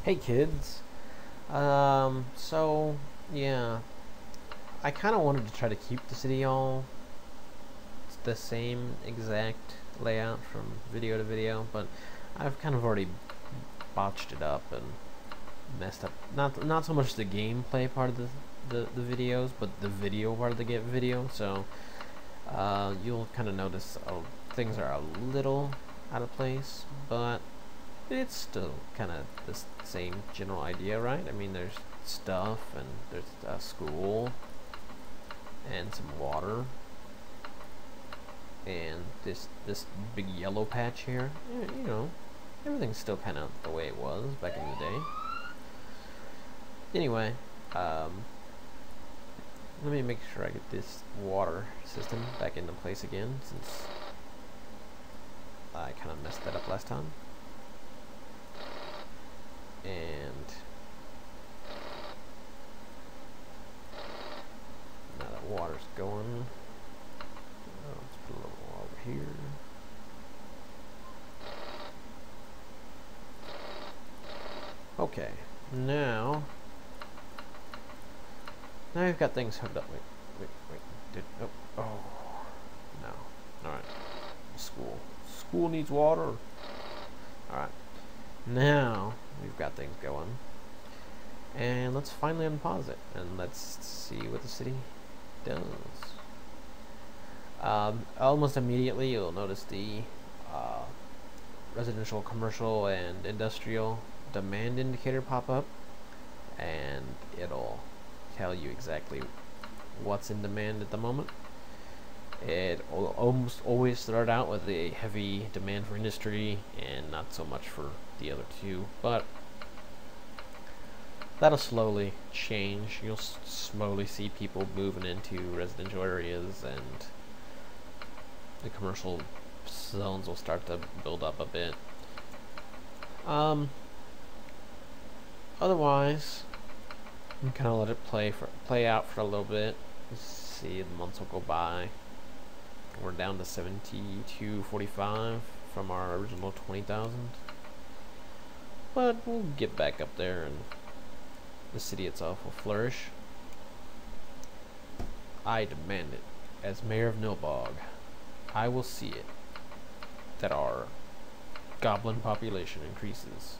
Hey kids. So yeah, I kind of wanted to try to keep the city all the same exact layout from video to video, but I've kind of already botched it up and messed up. Not so much the gameplay part of the videos, but the video part of the video. So you'll kind of notice things are a little out of place, but it's still kind of the same general idea, right? I mean, there's stuff, and there's a school, and some water, and this big yellow patch here. You know, everything's still kind of the way it was back in the day. Anyway, let me make sure I get this water system back into place again, since I kind of messed that up last time. And now that water's going, let's put a little more over here. Okay, now you've got things hooked up. Wait. Oh, no. All right. School needs water. All right. Now we've got things going, and let's finally unpause it and let's see what the city does. Almost immediately you'll notice the residential, commercial, and industrial demand indicator pop up, and it'll tell you exactly what's in demand at the moment. It will almost always start out with a heavy demand for industry and not so much for the other two, but that'll slowly change. You'll slowly see people moving into residential areas, and the commercial zones will start to build up a bit. Otherwise, you can kind of let it play out for a little bit. See, the months will go by. We're down to 7245 from our original 20,000. But we'll get back up there, and the city itself will flourish. I demand it. As mayor of Nilbog, I will see it that our goblin population increases,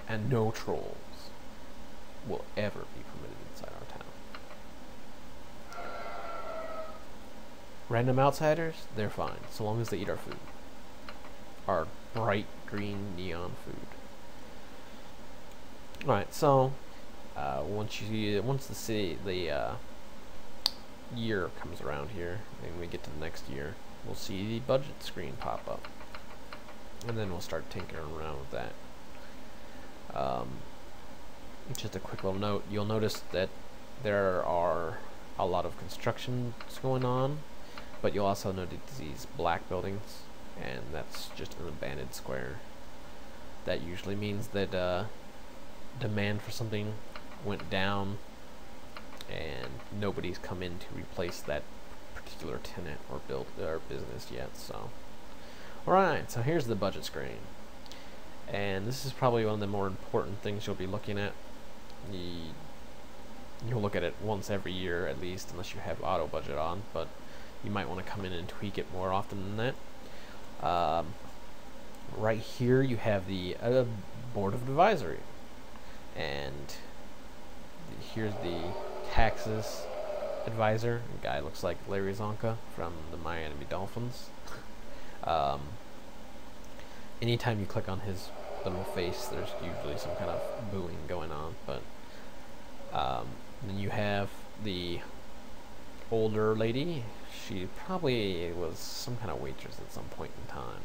and no trolls will ever be permitted inside our town. Random outsiders, they're fine, so long as they eat our food. Our bright green neon food. Alright, so once the year comes around here, and we get to the next year, we'll see the budget screen pop up, and then we'll start tinkering around with that. Just a quick little note, you'll notice that there are a lot of constructions going on, but you'll also notice these black buildings, and that's just an abandoned square. That usually means that demand for something went down, and nobody's come in to replace that particular tenant or business yet. So, alright, so here's the budget screen, and this is probably one of the more important things you'll be looking at. You'll look at it once every year at least, unless you have auto budget on, but you might want to come in and tweak it more often than that. Right here you have the board of advisory, and here's the taxes advisor. The guy looks like Larry Zonka from the Miami Dolphins. Anytime you click on his little face, there's usually some kind of booing going on. But then you have the older lady. She probably was some kind of waitress at some point in time.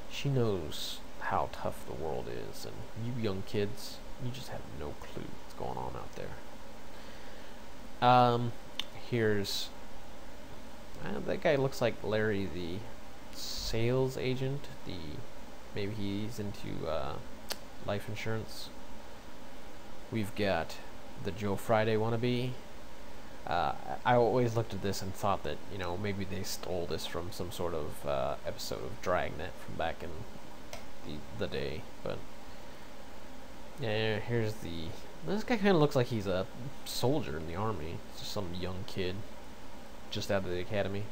She knows how tough the world is, and you young kids, you just have no clue what's going on out there. Here's that guy looks like Larry, the sales agent. Maybe he's into life insurance. We've got the Joe Friday wannabe. I always looked at this and thought that, you know, maybe they stole this from some sort of episode of Dragnet from back in the day, but Yeah, here's the... This guy kind of looks like he's a soldier in the army. It's just some young kid just out of the academy.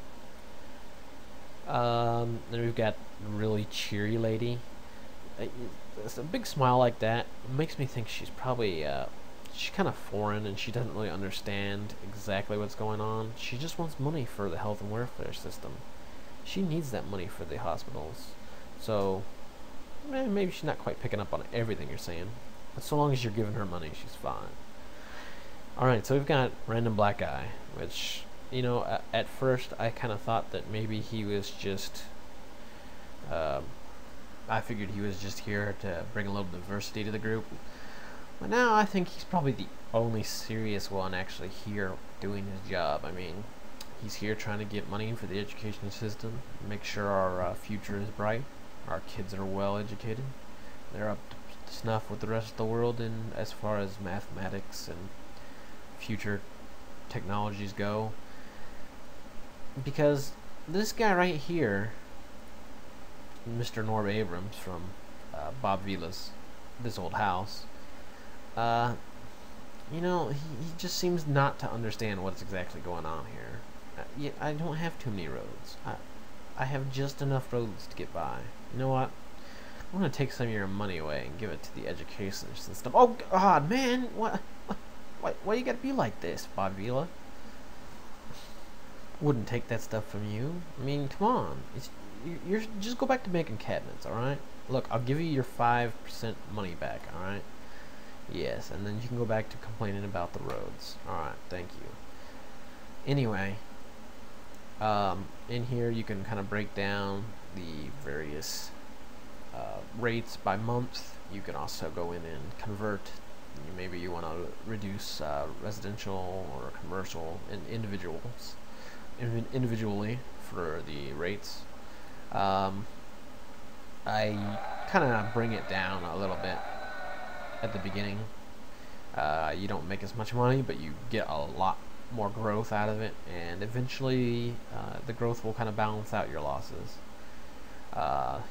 Then we've got really cheery lady. It's a big smile like that makes me think she's probably she's kind of foreign and she doesn't really understand exactly what's going on. She just wants money for the health and welfare system. She needs that money for the hospitals. So maybe she's not quite picking up on everything you're saying, but so long as you're giving her money, she's fine. Alright, so we've got random black guy, which, you know, at first I kind of thought that maybe he was just I figured he was just here to bring a little diversity to the group. But now I think he's probably the only serious one actually here doing his job. I mean, he's here trying to get money for the education system, make sure our future is bright, our kids are well educated, they're up to snuff with the rest of the world in as far as mathematics and future technologies go. Because this guy right here, Mr. Norb Abrams from Bob Vila's This Old House, you know, he just seems not to understand what's exactly going on here. I don't have too many roads. I have just enough roads to get by. You know what? I'm gonna take some of your money away and give it to the education system. Oh God, man! Why you gotta be like this, Bob Vila? Wouldn't take that stuff from you. I mean, come on. You're just go back to making cabinets, alright? Look, I'll give you your 5% money back, alright? Yes, and then you can go back to complaining about the roads. Alright, thank you. Anyway, in here you can kind of break down the various rates by month. You can also go in and convert. Maybe you want to reduce residential or commercial and individually for the rates. I kind of bring it down a little bit at the beginning. You don't make as much money, but you get a lot more growth out of it, and eventually the growth will kind of balance out your losses.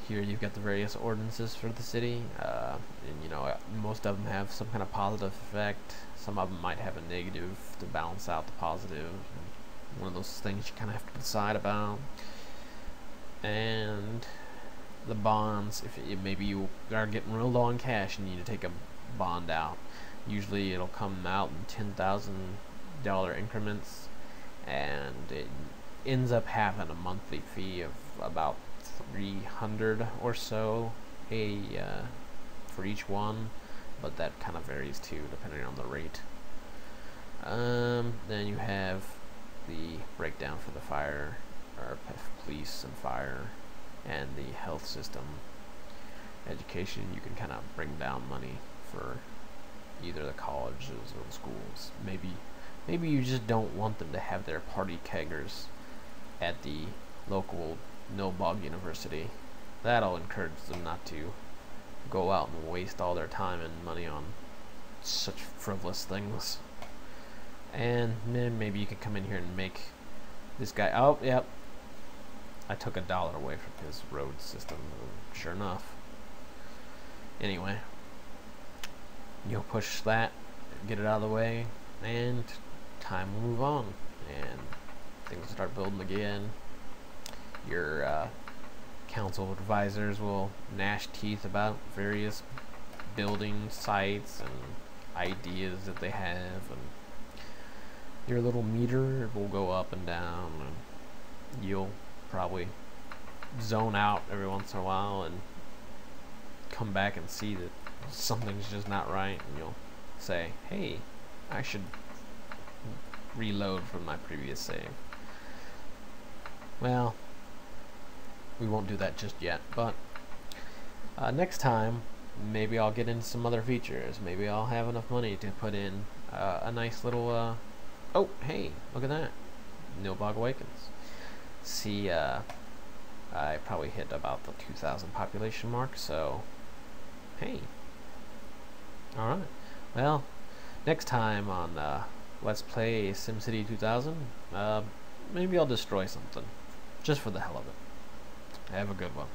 Here you've got the various ordinances for the city, and you know, most of them have some kind of positive effect. Some of them might have a negative to balance out the positive. One of those things you kind of have to decide about. And the bonds, if maybe you are getting real low on cash and you need to take a bond out, usually it'll come out in $10,000 increments, and it ends up having a monthly fee of about $300 or so for each one, but that kind of varies too depending on the rate. Then you have the breakdown for the fire, or police and fire, and the health system. Education, you can kind of bring down money for either the colleges or the schools. Maybe you just don't want them to have their party keggers at the local no-bog university. That'll encourage them not to go out and waste all their time and money on such frivolous things. And then maybe you can come in here and make this guy... Oh, yep. I took $1 away from his road system, sure enough. Anyway, you'll push that, get it out of the way, and time will move on, and things will start building again. Your council advisors will gnash teeth about various building sites and ideas that they have, and your little meter will go up and down, and you'll probably zone out every once in a while and come back and see that something's just not right, and you'll say, hey, I should reload from my previous save. Well, we won't do that just yet, but next time maybe I'll get into some other features. Maybe I'll have enough money to put in a nice little oh, hey, look at that, No Bog Awakens. See, I probably hit about the 2,000 population mark, so hey. Alright, well, next time on Let's Play SimCity 2000, maybe I'll destroy something, just for the hell of it. Have a good one.